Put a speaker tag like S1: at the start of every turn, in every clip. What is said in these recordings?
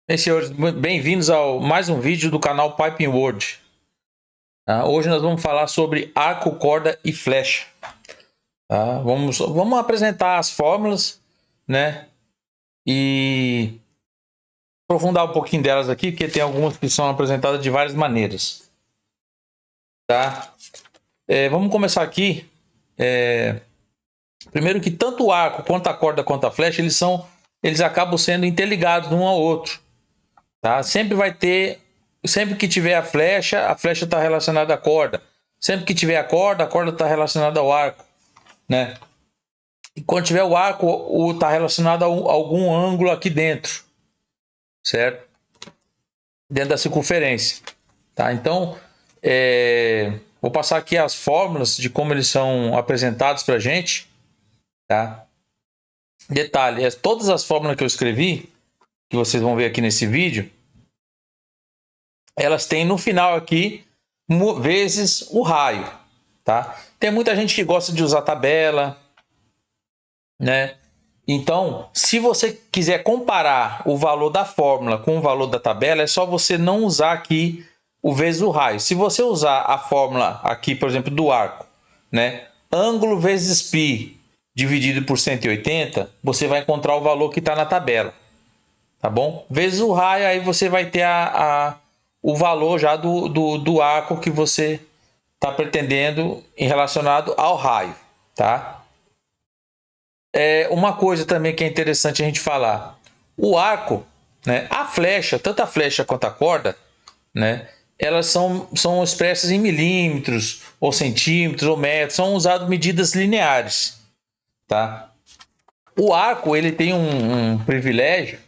S1: Bem, senhores, bem-vindos a mais um vídeo do canal Piping World. Hoje nós vamos falar sobre arco, corda e flecha. Vamos apresentar as fórmulas, né? E aprofundar um pouquinho delas aqui, porque tem algumas que são apresentadas de várias maneiras. Tá? Vamos começar aqui. Primeiro que tanto o arco, quanto a corda, quanto a flecha, eles acabam sendo interligados um ao outro. Tá? Sempre que tiver a flecha está relacionada à corda. Sempre que tiver a corda está relacionada ao arco, né? E quando tiver o arco, está relacionado a algum ângulo aqui dentro, certo? Dentro da circunferência, tá? Então, vou passar aqui as fórmulas de como eles são apresentados para a gente, tá? Detalhe, todas as fórmulas que eu escrevi, que vocês vão ver aqui nesse vídeo, elas têm no final aqui vezes o raio, tá? Tem muita gente que gosta de usar tabela, né? Então, se você quiser comparar o valor da fórmula com o valor da tabela, é só você não usar aqui o vezes o raio. Se você usar a fórmula aqui, por exemplo, do arco, né? Ângulo vezes π dividido por 180, você vai encontrar o valor que está na tabela, tá bom? Vezes o raio, aí você vai ter o valor já do arco que você está pretendendo em relacionado ao raio, tá? Uma coisa também que é interessante a gente falar, o arco, né, a flecha, tanto a flecha quanto a corda, né, elas são expressas em milímetros, ou centímetros, ou metros, são usadas medidas lineares, tá? O arco ele tem um privilégio,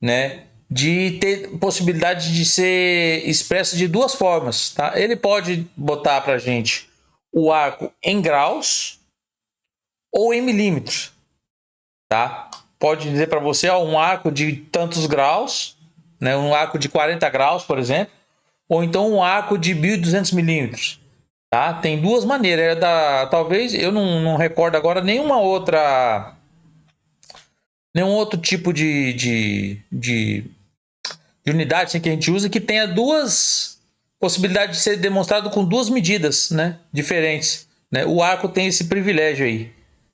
S1: né, de ter possibilidade de ser expresso de duas formas, tá? Ele pode botar para a gente o arco em graus ou em milímetros, tá? Pode dizer para você um arco de tantos graus, né? Um arco de 40 graus, por exemplo, ou então um arco de 1.200 milímetros, tá? Tem duas maneiras. Talvez eu não recordo agora nenhum outro tipo de unidade assim, que a gente usa que tenha duas possibilidades de ser demonstrado com duas medidas, né, diferentes, né? O arco tem esse privilégio aí,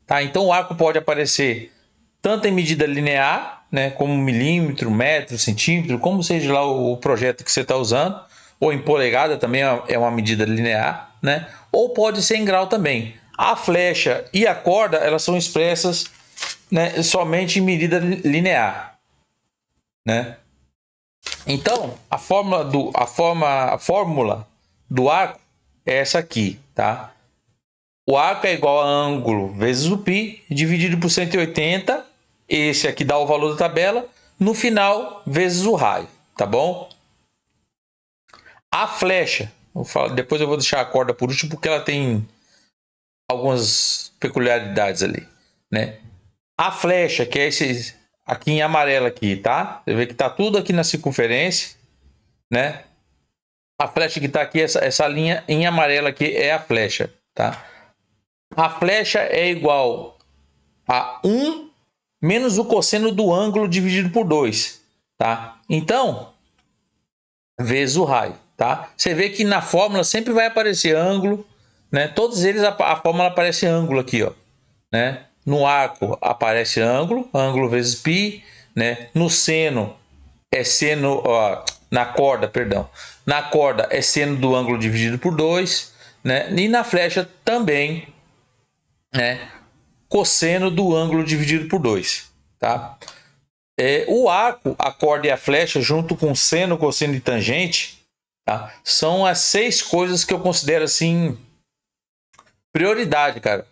S1: tá? Então o arco pode aparecer tanto em medida linear, né, como milímetro, metro, centímetro, como seja lá o projeto que você está usando, ou em polegada também é uma medida linear, né? Ou pode ser em grau também. A flecha e a corda elas são expressas, né, somente em medida linear, né? Então, a fórmula do arco é essa aqui, tá? O arco é igual a ângulo vezes o π dividido por 180. Esse aqui dá o valor da tabela. No final, vezes o raio, tá bom? A flecha, depois eu vou deixar a corda por último porque ela tem algumas peculiaridades ali, né? A flecha, que é esse aqui em amarelo aqui, tá? Você vê que tá tudo aqui na circunferência, né? A flecha que está aqui, essa linha em amarelo aqui é a flecha, tá? A flecha é igual a 1 menos o cosseno do ângulo dividido por 2, tá? Então, vezes o raio, tá? Você vê que na fórmula sempre vai aparecer ângulo, né? Todos eles a fórmula aparece ângulo aqui, ó, né? No arco aparece ângulo, ângulo vezes π, né? No seno é seno, ó, na corda, perdão. Na corda é seno do ângulo dividido por 2, né? E na flecha também, né? Cosseno do ângulo dividido por 2, tá? O arco, a corda e a flecha, junto com seno, cosseno e tangente, tá? São as 6 coisas que eu considero assim prioridade, cara.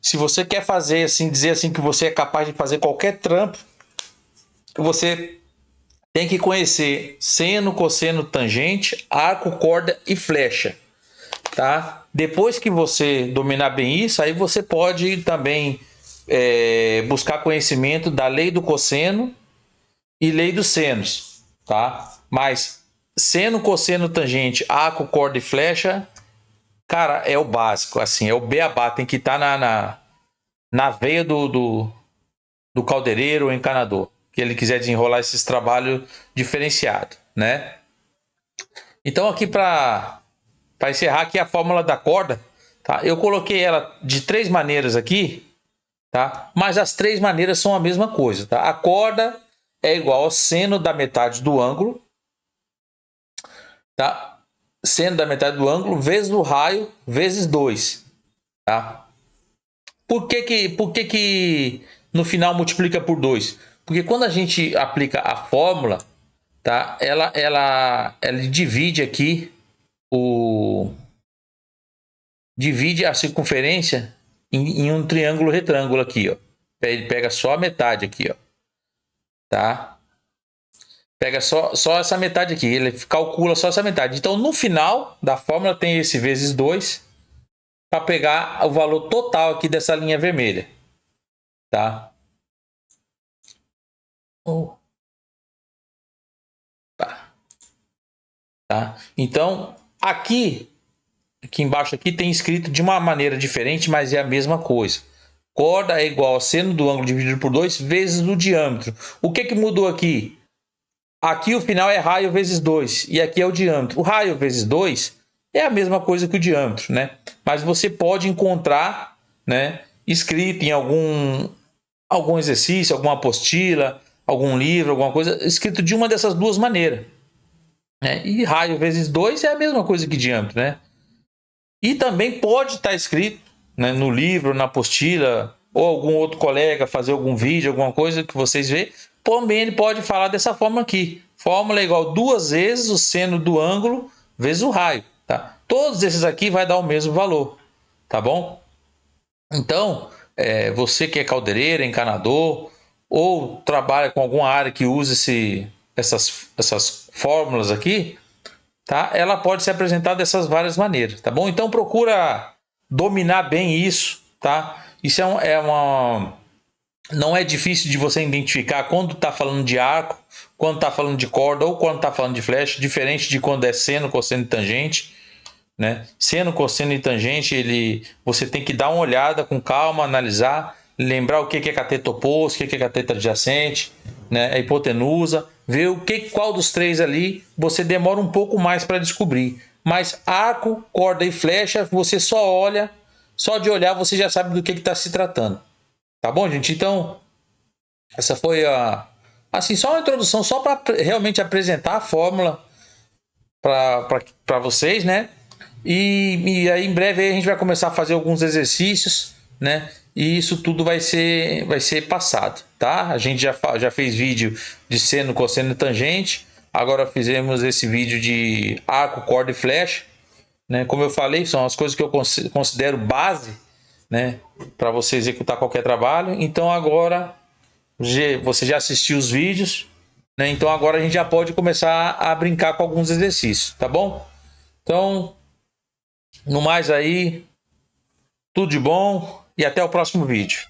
S1: Se você quer fazer assim, dizer assim que você é capaz de fazer qualquer trampo, você tem que conhecer seno, cosseno, tangente, arco, corda e flecha, tá? Depois que você dominar bem isso, aí você pode também buscar conhecimento da lei do cosseno e lei dos senos, tá? Mas seno, cosseno, tangente, arco, corda e flecha, cara, é o básico, assim, é o beabá, tem que estar na veia do caldeireiro ou encanador. que ele quiser desenrolar esses trabalhos diferenciados, né? Então aqui para encerrar aqui a fórmula da corda, tá? Eu coloquei ela de 3 maneiras aqui, tá? Mas as 3 maneiras são a mesma coisa, tá? A corda é igual ao seno da metade do ângulo, tá? Seno da metade do ângulo vezes o raio vezes 2, tá? Por que no final multiplica por 2? Porque quando a gente aplica a fórmula, tá? Ela divide aqui divide a circunferência em um triângulo retângulo aqui, ó. Ele pega só a metade aqui, ó, tá? Pega só essa metade aqui, ele calcula só essa metade. Então, no final da fórmula tem esse vezes 2 para pegar o valor total aqui dessa linha vermelha, tá? Tá? Então, aqui embaixo aqui tem escrito de uma maneira diferente, mas é a mesma coisa. Corda é igual ao seno do ângulo dividido por 2 vezes o diâmetro. O que mudou aqui? Aqui o final é raio vezes 2 e aqui é o diâmetro. O raio vezes 2 é a mesma coisa que o diâmetro, né? Mas você pode encontrar, né, escrito em algum exercício, alguma apostila, algum livro, alguma coisa, escrito de uma dessas duas maneiras, né? E raio vezes 2 é a mesma coisa que diâmetro, né? E também pode estar escrito, né, no livro, na apostila, ou algum outro colega fazer algum vídeo, alguma coisa que vocês vê, também ele pode falar dessa forma aqui. Fórmula é igual a 2 vezes o seno do ângulo vezes o raio, tá? Todos esses aqui vai dar o mesmo valor, tá bom? Então, você que é caldeireiro, encanador, ou trabalha com alguma área que usa essas fórmulas aqui, tá? Ela pode se apresentar dessas várias maneiras, tá bom? Então procura dominar bem isso, tá? Isso não é difícil de você identificar quando está falando de arco, quando está falando de corda ou quando está falando de flecha, diferente de quando é seno, cosseno e tangente, né? Seno, cosseno e tangente, você tem que dar uma olhada com calma, analisar, lembrar o que é cateto oposto, o que é cateto adjacente, né? A hipotenusa, ver qual dos 3 ali você demora um pouco mais para descobrir. Mas arco, corda e flecha, você só olha, só de olhar você já sabe do que está se tratando. Tá bom, gente? Então, essa foi assim, só uma introdução, só para realmente apresentar a fórmula para vocês, né? E aí em breve aí a gente vai começar a fazer alguns exercícios, né? E isso tudo vai ser passado, tá? A gente já fez vídeo de seno, cosseno e tangente. Agora fizemos esse vídeo de arco, corda e flecha, né? Como eu falei, são as coisas que eu considero base, né, para você executar qualquer trabalho. Então agora você já assistiu os vídeos, né? Então agora a gente já pode começar a brincar com alguns exercícios, tá bom? Então, no mais aí, tudo de bom e até o próximo vídeo.